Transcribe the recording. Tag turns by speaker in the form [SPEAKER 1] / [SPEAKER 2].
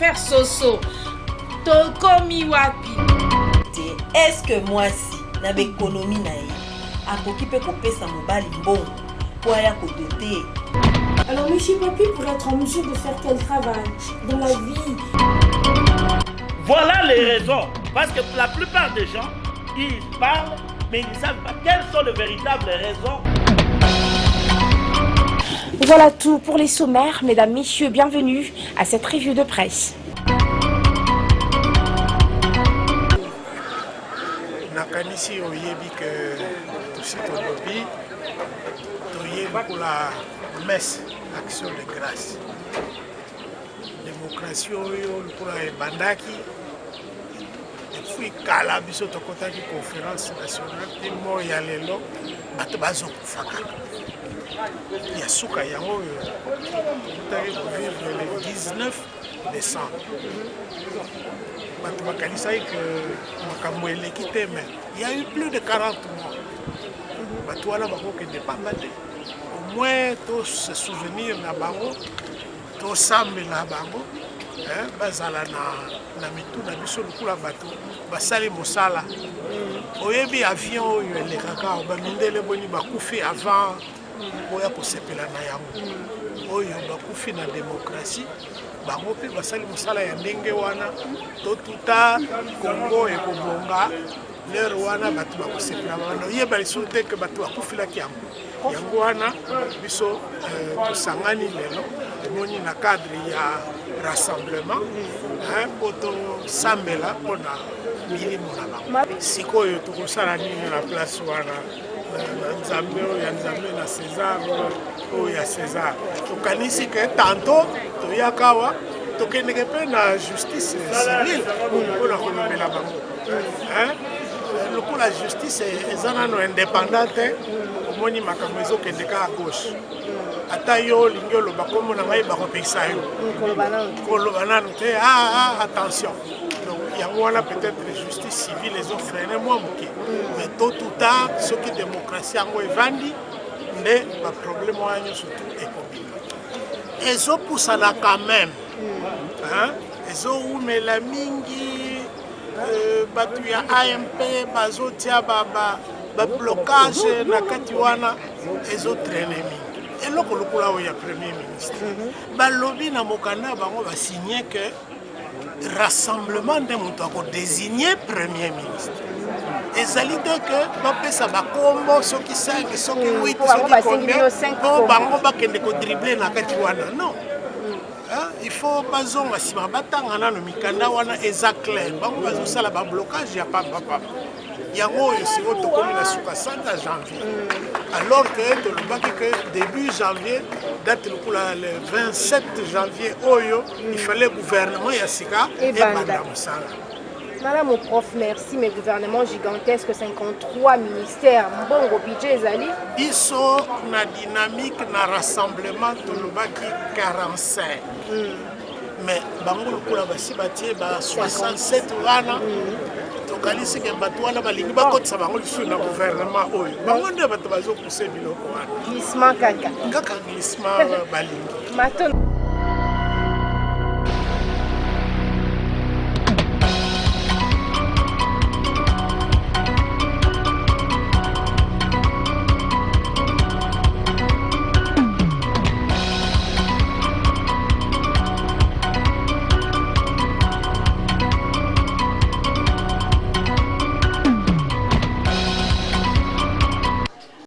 [SPEAKER 1] faire soso. Tokomi wapi.
[SPEAKER 2] Est-ce que moi si na économie na ye akoki pe kopesa mobali mbongo po aya kodoter?
[SPEAKER 3] Alors monsieur Papi pour être en mesure de faire quel travail dans la vie?
[SPEAKER 4] Voilà les raisons. Parce que la plupart des gens, ils parlent, mais ils ne savent pas quelles sont les véritables raisons.
[SPEAKER 3] Voilà tout pour les sommaires. Mesdames, messieurs, bienvenue à cette revue de presse.
[SPEAKER 5] Nakanisi oyebi que tout ce toyebi pour la messe action de grâce. Démocratie pour la bandaki. Depuis kala biso tokotaki conférence nationale et mo ya lelo bato bazo kufaka. Ya suka yango tokotaki vivre le 19 décembre. Bato bakanisaki que makambo eleki te mais il y a eu plus de 40 mois. Bato wana bakokende pamba te. Au moins tous se souvenir na bango, tous sambela bango. Bazala na mitu na biso lukula bato basali mosala oyebi avion oyo elekaka bamindele boni bakufi avant oya kosepela na yango oyo bakufi na démocratie bango mpe basali mosala ya ndenge wana totuta Congo ekobonga lere wana bato bakosepela bana oyeba liso te ke bato bakufilaki yango wana biso tosangani lelo omoni na cadre ya rassemblement poto sambela pona milimo na bango sikoyo tokosala nini na place wana na nzambe oyo ya nzambe na César oyo ya César tokanisi ke tanto toyaka awa tokendeke mpe na justice civile mpona kolobela bango lokola justice eza nano indépendante omoni makambo ezokende kaka gauche ata yo olingi oloba kombo na ngai bakopekisa yo koloba nano te attention donc yango wana peut-être justice civile ezofrene mwa moke mais tôt ou tard soki démocratie yango evandi nde baproblème wana nyonso tu ekobima ezopusana quand même ezoumela mingi bato ya AMP bazotia bablocage na kati wana ezotraine mingi eloko lokola oyo ya premier ministre balobi na mokanda bango basigné que rassemblement nde moto akodésigné premier ministre ezali te ke bapesa bakombo soki 5 soki 8 soki combien po bango bakende kodrible na kati wana non il faut bazonga nsima batanga nano mikanda wana eza clair bango bazosala bablocage ya pamba yango oyo siko tokomi na suka 5 janvier alors que tolobaki que début janvier date lokola le 27 janvier oyo il fallait gouvernement ya sika ebanda mosala.
[SPEAKER 3] Madame au prof, merci, mais gouvernement gigantesque, 53 ministères, bon budget ezali.
[SPEAKER 5] Biso na dynamique na rassemblement tolobaki 45. Mais bango lokola basi batie ba 67 wana tokalisi ke bato wana balingi bakotisa bango lisu na gouvernement oyo bango nde bato bazopuse biloko wana
[SPEAKER 3] Glissement kaka
[SPEAKER 5] glissement balingi
[SPEAKER 3] Maton